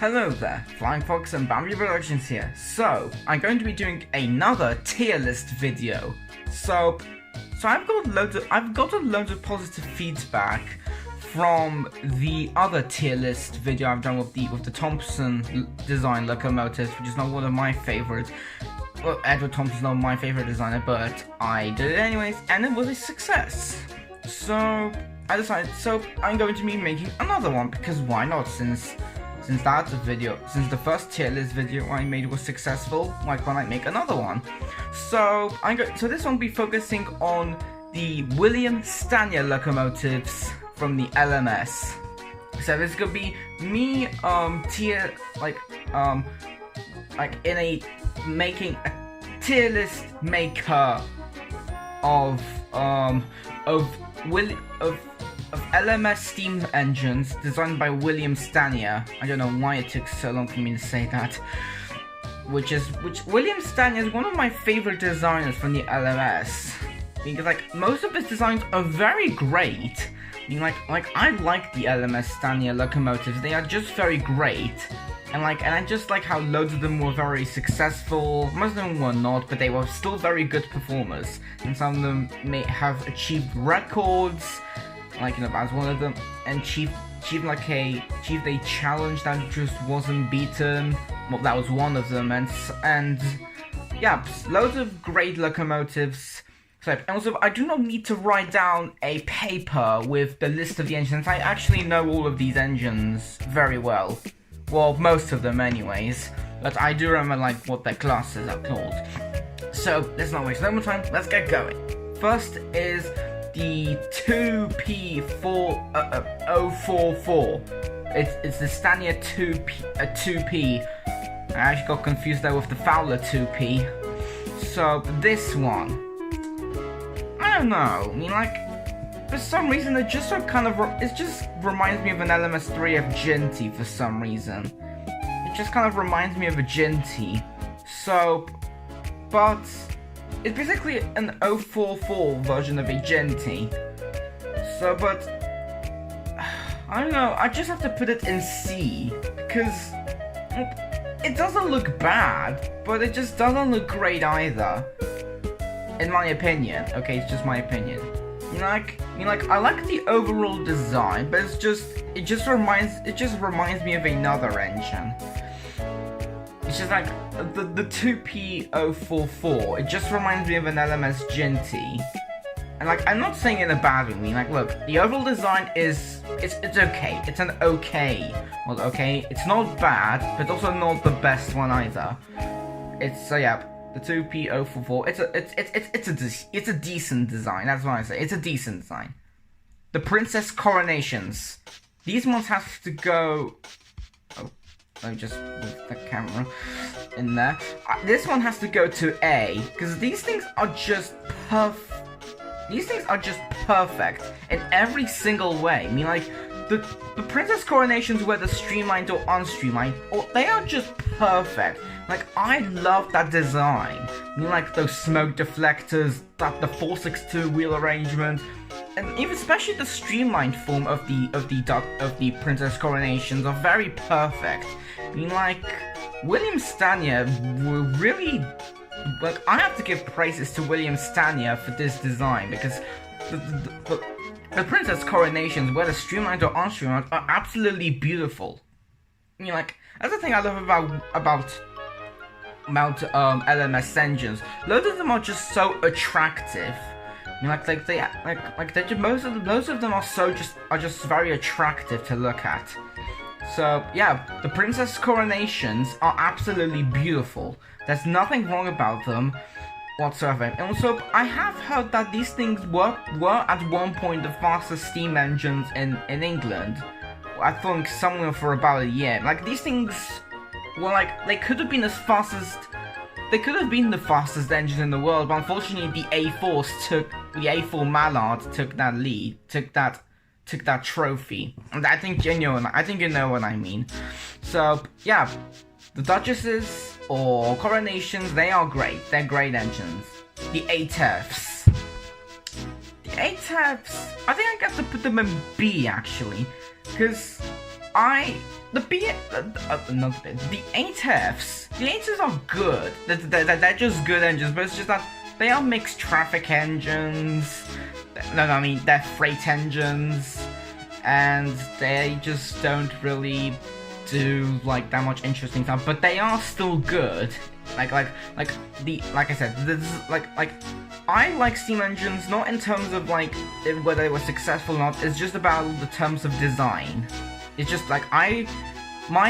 Hello there, Flying Fox and Bambi Productions here. So, I'm going to be doing another tier list video. So I've got a load of positive feedback from the other tier list video I've done with the Thompson design locomotives, which is not one of my favorites. Well, Edward Thompson's not my favorite designer, but I did it anyways, and it was a success. So I decided, I'm going to be making another one, because why not? Since the first tier list video I made was successful, why can't I make another one? So this one will be focusing on the William Stanier locomotives from the LMS. So this is gonna be me making a tier list maker of LMS steam engines designed by William Stanier. I don't know why it took so long for me to say that. Which William Stanier is one of my favorite designers from the LMS. Because most of his designs are very great. I mean, I like the LMS Stanier locomotives. They are just very great. And I just like how loads of them were very successful. Most of them were not, but they were still very good performers. And some of them may have achieved records, as one of them, and achieved a challenge that just wasn't beaten. Well, that was one of them, and yeah, loads of great locomotives. So, and also, I do not need to write down a paper with the list of the engines. I actually know all of these engines very well. Well, most of them anyways, but I do remember what their classes are called. So, let's not waste no more time, let's get going. First is the 2P044. It's the Stanier 2P. I actually got confused there with the Fowler 2P. So, this one, I don't know, I mean, for some reason, it just reminds me of an LMS 3F Ginty for some reason. It just kind of reminds me of a Ginty. So, but it's basically an 044 version of a Ginty. So, but I don't know, I just have to put it in C, because it doesn't look bad, but it just doesn't look great either. In my opinion. Okay, it's just my opinion. I like the overall design, but it just reminds me of another engine. It's just the 2P044. It just reminds me of an LMS Ginty. And I'm not saying it in a bad way. Look, the overall design it's okay. It's an okay. Well, okay, it's not bad, but also not the best one either. It's yeah. The 2P044, it's a decent design, that's what I say, it's a decent design. The Princess Coronations, these ones have to go, let me just move the camera in there. This one has to go to A, because these things are just perfect in every single way. I mean, the Princess Coronations, whether streamlined or unstreamlined, they are just perfect. I love that design. I mean, those smoke deflectors, the 462 wheel arrangement, and even especially the streamlined form of the Princess Coronations are very perfect. I mean, William Stanier really, I have to give praises to William Stanier for this design, because the Princess Coronations, whether streamlined or unstreamlined, are absolutely beautiful. I mean, that's the thing I love about LMS engines. Loads of them are just so attractive. I mean, most of them are just very attractive to look at. So yeah, the Princess Coronations are absolutely beautiful. There's nothing wrong about them whatsoever. And also, I have heard that these things were at one point the fastest steam engines in England. I think somewhere for about a year. These things were they could have been the fastest engine in the world, but unfortunately the A4 Mallard took that lead, took that trophy. And I think you know what I mean. So yeah, the Duchesses or Coronations, they are great. They're great engines. The ATEFs. The ATEFs, I think I got to put them in B actually, because the B, not the B, the 8Fs. The 8Fs are good. They're just good engines, but it's just that they are mixed traffic engines. No, I mean they're freight engines, and they just don't really do like that much interesting stuff. But they are still good. Like I said, this is like I like steam engines not in terms of like whether they were successful or not. It's just about the terms of design. It's just like my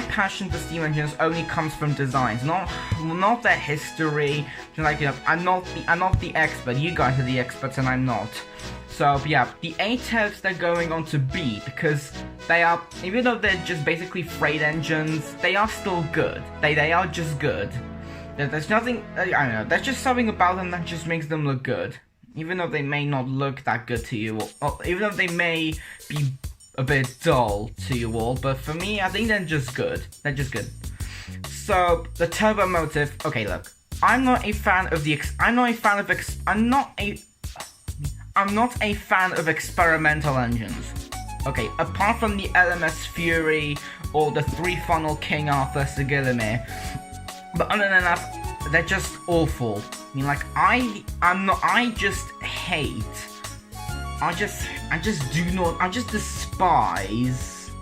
passion for steam engines only comes from designs, not their history. Just like, you know, I'm not the expert. You guys are the experts, and I'm not. So yeah, the 8Fs they're going on to B because they are, even though they're just basically freight engines, they are still good. They are just good. There's nothing, I don't know, there's just something about them that just makes them look good. Even though they may not look that good to you, or even though they may be a bit dull to you all, but for me, I think they're just good. They're just good. So, the turbo motive, okay, look, I'm not a fan of experimental engines. Okay, apart from the LMS Fury or the 3-funnel King Arthur Sir William. But other than that, they're just awful. I mean, like, I just despise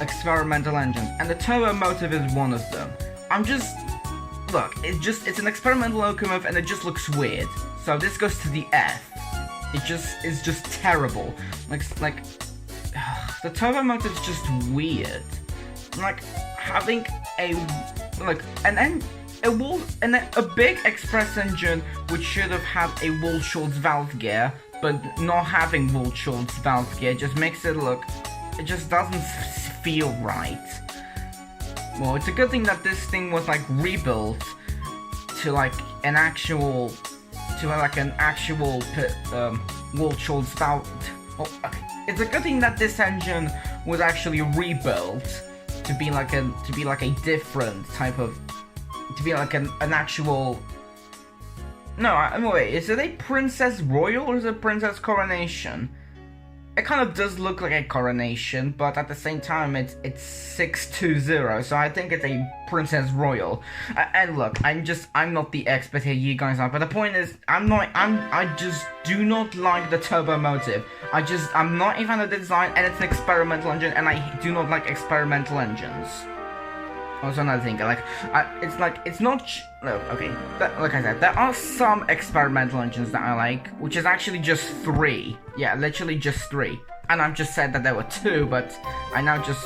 experimental engines, and the turbo motive is one of them. Look, it's an experimental locomotive, and it just looks weird. So this goes to the F. It's just terrible. Like, the turbo motive is just weird. Like, having a big express engine which should have had a Wall-Schultz valve gear, but not having Wall-Schultz valve gear just makes it look, it just doesn't feel right. Well, it's a good thing that this thing was like rebuilt to an actual Wall-Schultz valve. Oh, okay. It's a good thing that this engine was actually rebuilt to be like a different type of, to be like an actual. No, wait, is it a Princess Royal or is it Princess Coronation? It kind of does look like a Coronation, but at the same time, it's 620, so I think it's a Princess Royal. And look, I'm not the expert here, you guys are, but the point is, I just do not like the turbo motive. I'm not a fan of the design, and it's an experimental engine, and I do not like experimental engines. Also another thing, it's not, no, okay, like I said, there are some experimental engines that I like, which is actually just 3, yeah, literally just 3, and I've just said that there were 2, but I now just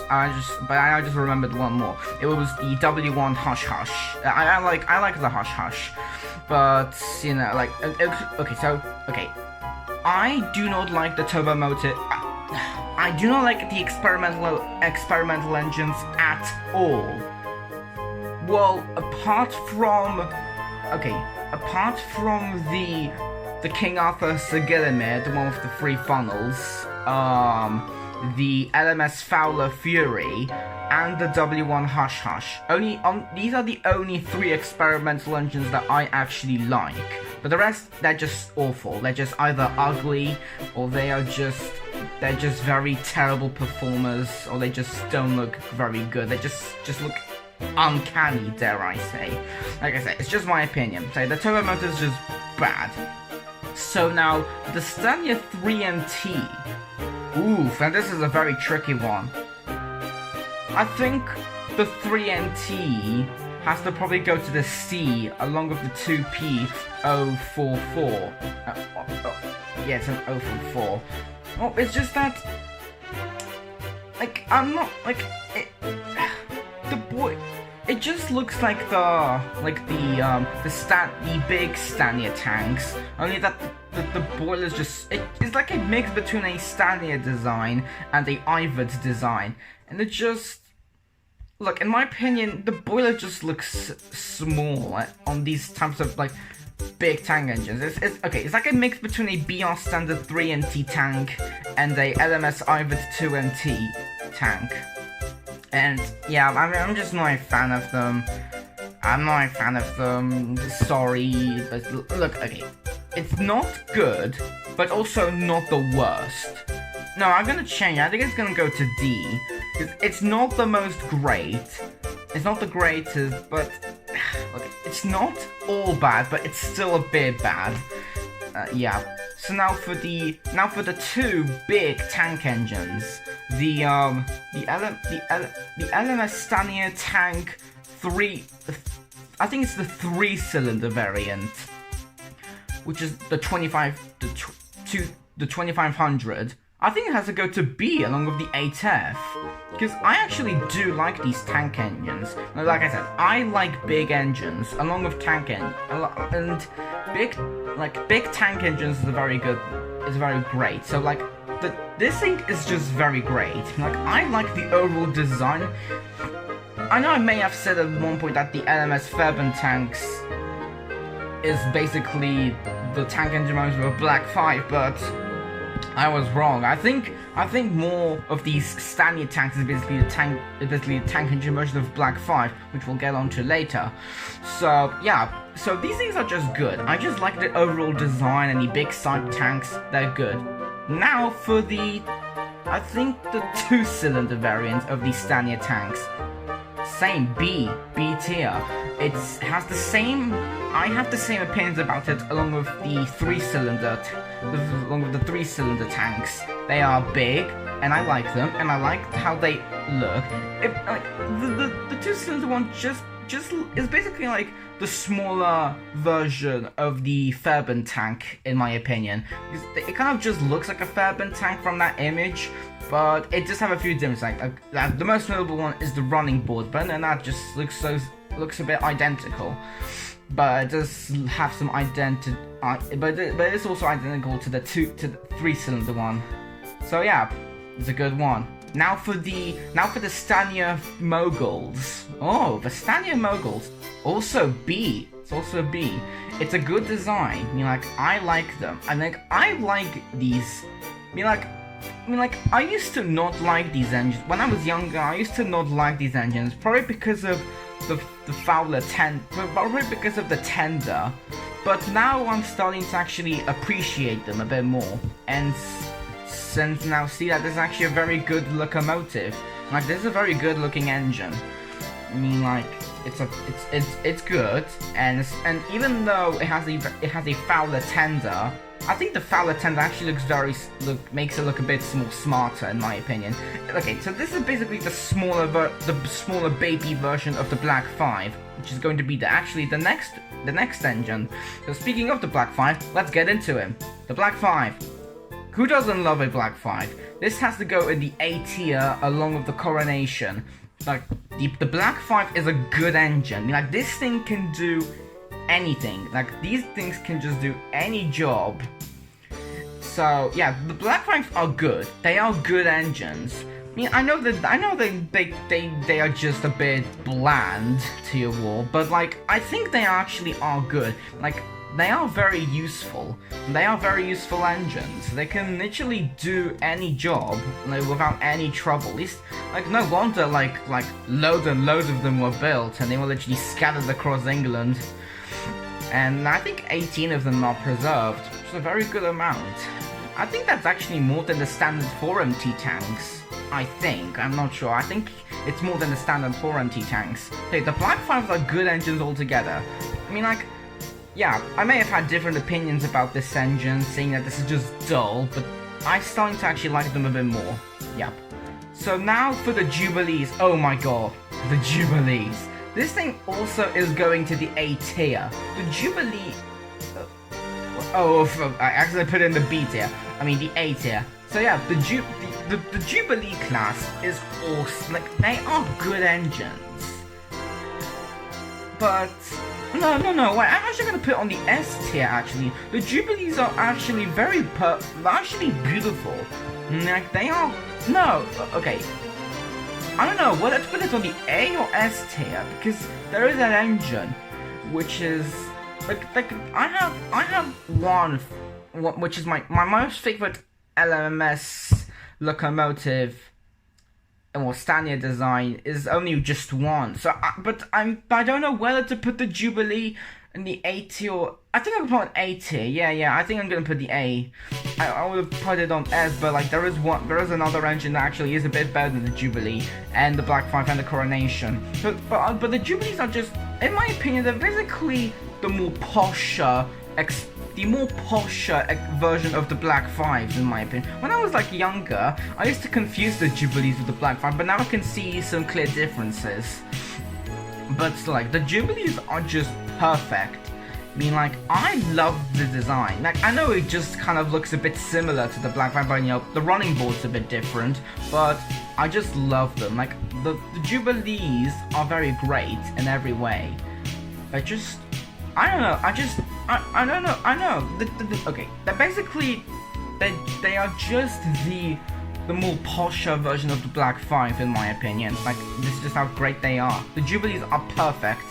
remembered one more. It was the W1 Hush Hush. I like the Hush Hush, but, you know, like, okay, I do not like the turbo motive. I do not like the experimental engines at all. Well, apart from the King Arthur Sir William, the one with the 3 funnels, the LMS Fowler Fury, and the W1 Hush Hush. These are the only 3 experimental engines that I actually like. But the rest, they're just awful. They're just either ugly, or they're just very terrible performers, or they just don't look very good. They just look uncanny, dare I say. Like I said, it's just my opinion. So the turbo motor is just bad. So now, the Stanier 3NT. Oof, and this is a very tricky one. I think the 3NT has to probably go to the C along with the 2P044. Yeah, it's an 044. Well, it's just that, like, I'm not, like, it just looks like the big Stanier tanks, only that the boiler's just, it's like a mix between a Stanier design and a Ivard design, and it just, look, in my opinion, the boiler just looks small on these types of, like, big tank engines. It's like a mix between a BR standard 3NT tank and a LMS Ivard 2NT tank. And yeah, I'm just not a fan of them. I'm not a fan of them. Sorry, but look, okay, it's not good, but also not the worst. No, I'm gonna change. I think it's gonna go to D. It's not the most great. It's not the greatest, but look, it's not all bad, but it's still a bit bad. Yeah. So now for the two big tank engines, the LMS Stanier Tank 3. I think it's the 3-cylinder variant, which is the 2500. I think it has to go to B along with the 8F, because I actually do like these tank engines. Now, like I said, I like big engines along with tank and big tank engines is very great. So like this thing is just very great. Like I like the overall design. I know I may have said at one point that the LMS Fairbairn tanks is basically the tank engine models with a Black 5, but I was wrong. I think more of these Stanier tanks is basically a tank engine version of Black 5, which we'll get onto later. So yeah, so these things are just good. I just like the overall design and the big side tanks. They're good. Now for the 2-cylinder variant of the Stanier tanks. Same B tier. It has the same. I have the same opinions about it along with the 3-cylinder tanks. They are big, and I like them, and I like how they look. The 2-cylinder one just is basically like the smaller version of the Fairbairn tank, in my opinion. It kind of just looks like a Fairbairn tank from that image, but it does have a few differences. Like the most notable one is the running board button, and that just looks a bit identical. But it does have some identity. But it's also identical to the 3-cylinder one. So yeah, it's a good one. Now for the Stanier Moguls. Oh, the Stanier Moguls. Also B. It's also B. It's a good design. I mean, like, I like them. I like these. I used to not like these engines. When I was younger, I used to not like these engines. Probably because of the Fowler probably because of the tender. But now I'm starting to actually appreciate them a bit more. And since now see that this is actually a very good locomotive. Like, this is a very good looking engine. I mean, like, it's good, and even though it has a Fowler tender, I think the Fowler tender actually makes it look a bit more smarter, in my opinion. Okay, so this is basically the smaller baby version of the Black 5, which is going to be the next engine. So speaking of the Black 5, let's get into him. The Black 5. Who doesn't love a Black 5? This has to go in the A tier along with the Coronation. Like, the Black 5 is a good engine. Like, this thing can do anything. Like, these things can just do any job. So yeah, the Black 5 are good. They are good engines. I mean, I know they are just a bit bland to your wall, but like, I think they actually are good. Like, they are very useful. They are very useful engines. They can literally do any job, like, without any trouble. At least, like, no wonder like loads and loads of them were built, and they were literally scattered across England. And I think 18 of them are preserved, which is a very good amount. I think that's actually more than the standard 4MT tanks. I think. I'm not sure. I think it's more than the standard 4MT tanks. Hey, the Black 5s are good engines altogether. I mean, like, yeah, I may have had different opinions about this engine, saying that this is just dull, but I'm starting to actually like them a bit more. Yep. So now for the Jubilees. Oh my god, the Jubilees. This thing also is going to the A tier. The Jubilee... I actually put in the B tier. I mean the A tier. So yeah, the Jubilee class is awesome. Like, they are good engines. But... No, wait, I'm actually going to put it on the S tier, actually. The Jubilees are actually they're actually beautiful. Like, they are... No, okay. I don't know whether to put it on the A or S tier, because there is an engine, which is... Like I have one, which is my most favorite LMS locomotive, or Stanier design, is only just one. So, I don't know whether to put the Jubilee in the A tier, or I think I'm gonna put an A tier. Yeah, I think I'm gonna put the A. I would have put it on S, but like there is another engine that actually is a bit better than the Jubilee and the Black 5 and the Coronation. But the Jubilees are just, in my opinion, they're basically the more posher version of the Black 5s, in my opinion. When I was like younger, I used to confuse the Jubilees with the Black 5, but now I can see some clear differences. But like the Jubilees are just perfect. I mean, like, I love the design. Like, I know it just kind of looks a bit similar to the Black 5, but, you know, the running board's a bit different, but I just love them. Like, the Jubilees are very great in every way. I don't know, I know. Okay, they're basically, they are just the more posher version of the Black 5, in my opinion. Like, this is just how great they are. The Jubilees are perfect.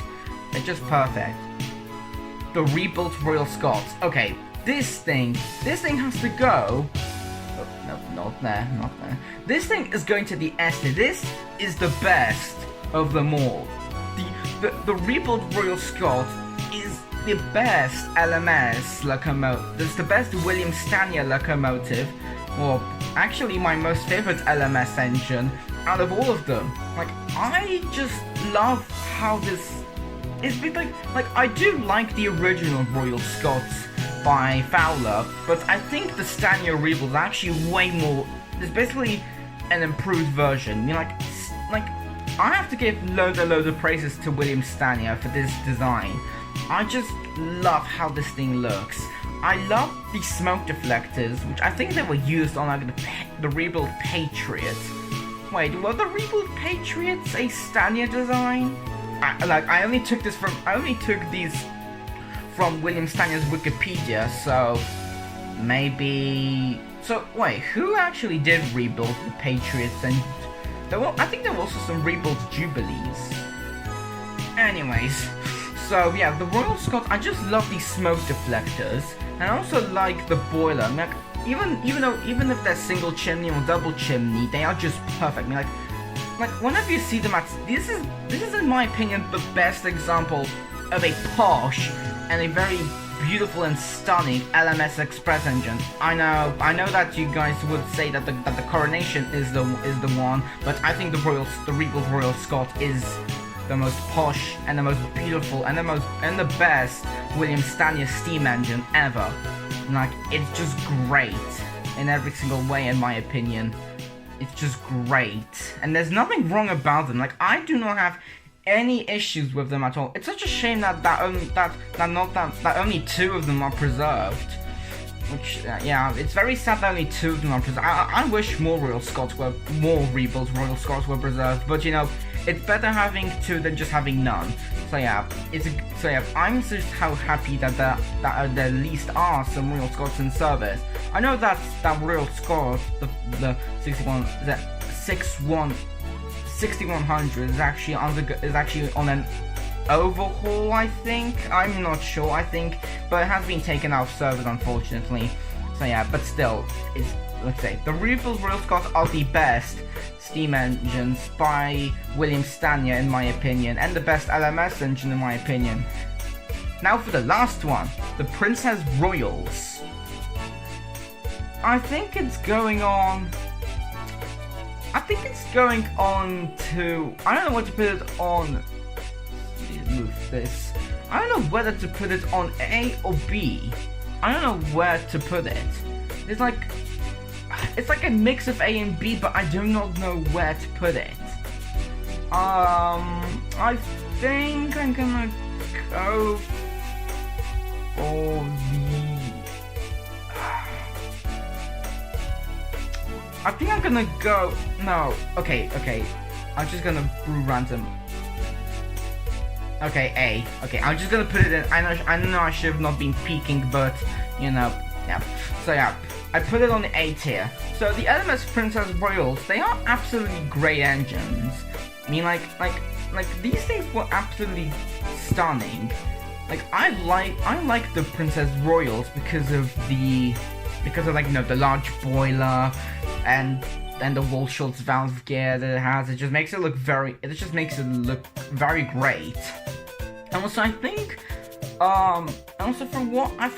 They're just perfect. The rebuilt Royal Scots. Okay, this thing has to go. Oh, no, not there. This thing is going to the S tier. This is the best of them all. The rebuilt Royal Scot is the best LMS locomotive. It's the best William Stanier locomotive. Well, actually my most favorite LMS engine out of all of them. Like, I just love how this is. Like, I do like the original Royal Scots by Fowler, but I think the Stanier rebuild is actually way more. It's basically an improved version. I mean, like I have to give loads of praises to William Stanier for this design. I just love how this thing looks. I love the smoke deflectors, which I think they were used on like the rebuild Patriot. Wait, were the rebuild Patriots a Stanier design? I only took these from William Stanier's Wikipedia, so maybe. So wait, who actually did rebuild the Patriots? And I think there were also some rebuilt Jubilees. Anyways, so yeah, the Royal Scots. I just love these smoke deflectors, and I also like the boiler. I mean, like, even if they're single chimney or double chimney, they are just perfect. I mean, like whenever you see them this is in my opinion the best example of a posh and a very beautiful and stunning LMS Express engine. I know that you guys would say that the Coronation is the one, but I think the rebuilt Royal Scot is the most posh and the most beautiful and the best William Stanier steam engine ever. Like, it's just great in every single way, in my opinion. It's just great, and there's nothing wrong about them. Like, I do not have any issues with them at all. It's such a shame that only two of them are preserved. Which, yeah, it's very sad that only two of them are preserved. I wish more rebuilt Royal Scots were preserved, but you know, it's better having two than just having none. So yeah, I'm just how happy that there at least are some Royal Scots in service. I know that Royal Scot, the 6100 is actually on an overhaul, I think. I'm not sure, but it has been taken out of service, unfortunately. So yeah, but still, let's say the rebuilt Royal Scots are the best steam engines by William Stanier, in my opinion, and the best LMS engine, in my opinion. Now for the last one, the Princess Royals. I think it's going on to, I don't know what to put it on. Move this. I don't know whether to put it on A or B. I don't know where to put it. It's like a mix of A and B, but I do not know where to put it. I think I'm gonna go for okay. I'm just gonna brew random. Okay, A. Okay, I'm just gonna put it in. I know I should have not been peeking, but you know, yeah. So yeah, I put it on the A tier. So the LMS Princess Royals, they are absolutely great engines. I mean, like these things were absolutely stunning. Like, I like the Princess Royals because of like, you know, the large boiler and the Walshultz valve gear that it has. It just makes it look very great. And also, I think Also from what I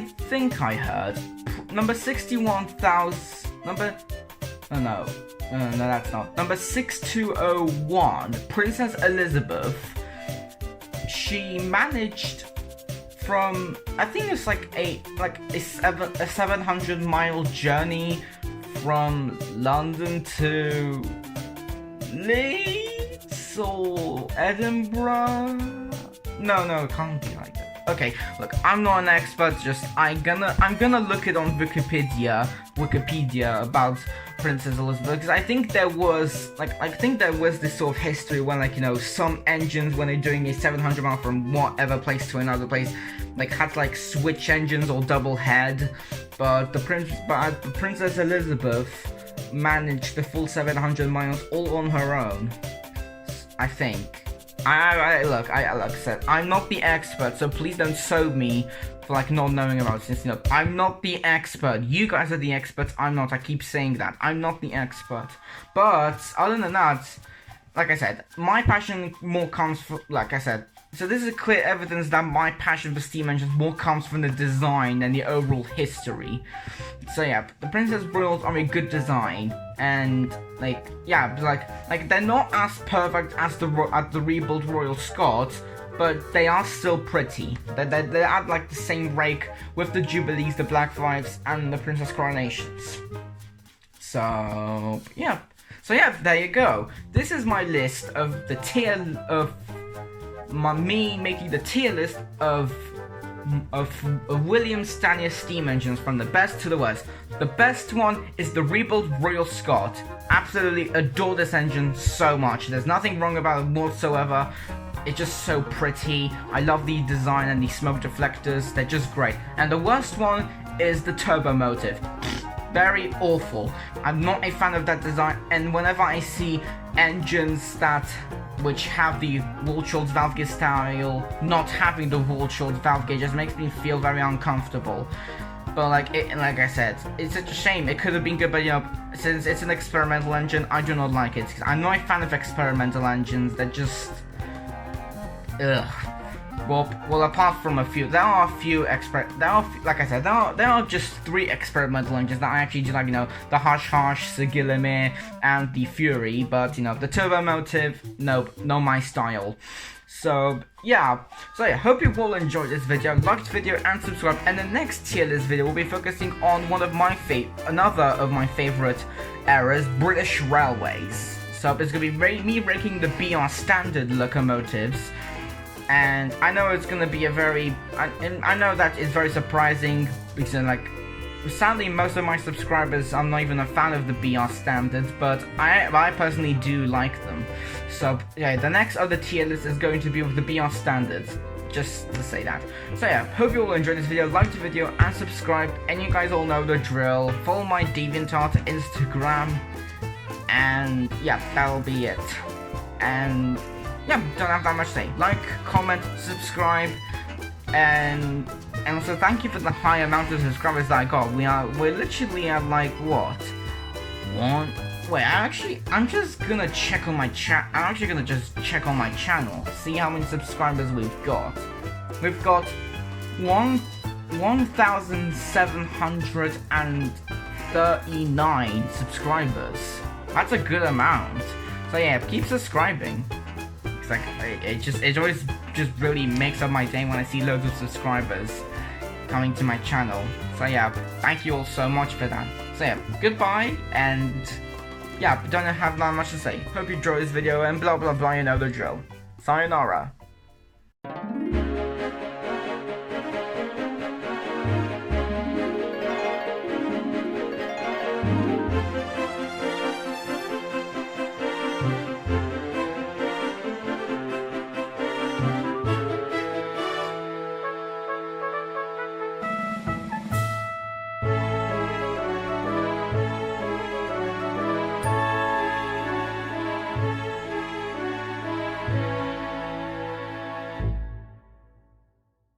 think I heard, number 61,000, no, that's not. Number 6201, Princess Elizabeth, she managed from, I think it's like a 700-mile journey from London to Leeds or Edinburgh. No, it can't be like that. Okay, look, I'm not an expert. I'm gonna look it on Wikipedia about Princess Elizabeth, because I think there was this sort of history when, like, you know, some engines, when they're doing a 700 mile from whatever place to another place, like, had to, like, switch engines or double head. But the Princess Elizabeth managed the full 700 miles all on her own, I think. Like I said, I'm not the expert, so please don't sue me for, like, not knowing about it, since, you know, I'm not the expert. You guys are the experts, I'm not. I keep saying that. I'm not the expert. But other than that, like I said, my passion more comes from, like I said, so this is clear evidence that my passion for steam engines more comes from the design than the overall history. So yeah, the Princess Royals are a good design, and like, yeah, like they're not as perfect as the rebuilt Royal Scots, but they are still pretty. They're at, like, the same rake with the Jubilees, the Black Fives, and the Princess Coronations. So yeah, there you go. This is my list of the me making the tier list of William Stanier steam engines from the best to the worst. The best one is the rebuilt Royal Scot. Absolutely adore this engine so much. There's nothing wrong about it whatsoever. It's just so pretty. I love the design and the smoke deflectors. They're just great. And the worst one is the Locomotive. Very awful. I'm not a fan of that design, and whenever I see engines which have the wall-chilled valve gauge style not having the wall-chilled valve gauge, just makes me feel very uncomfortable. But like I said, it's such a shame. It could have been good, but, you know, since it's an experimental engine, I do not like it. I'm not a fan of experimental engines. They're just, ugh. Well, apart from a few, there are just 3 experimental engines that I actually do like, you know, the Hush Hush, Sir William, and the Fury, but, you know, the Locomotive, nope, not my style. So yeah, hope you all enjoyed this video. Like this video and subscribe, and the next tier list video will be focusing on another of my favorite eras, British Railways. So it's gonna be me ranking the BR standard locomotives. And I know it's gonna be I know that it's very surprising, because, like, sadly most of my subscribers, I'm not even a fan of the BR standards, but I personally do like them. So yeah, the next other tier list is going to be with the BR standards, just to say that. So yeah, hope you all enjoyed this video. Like the video and subscribe, and you guys all know the drill. Follow my DeviantArt Instagram, and yeah, that'll be it. And yeah, don't have that much to say. Like, comment, subscribe, and also thank you for the high amount of subscribers that I got. We're literally at, like, what? I'm just gonna check on my I'm actually gonna just check on my channel, see how many subscribers we've got. We've got 1,739 subscribers. That's a good amount. So yeah, keep subscribing. It's like, it always just really makes up my day when I see loads of subscribers coming to my channel. So yeah, thank you all so much for that. So yeah, goodbye, and yeah, don't have that much to say. Hope you enjoyed this video, and blah blah blah, you know the drill. Sayonara.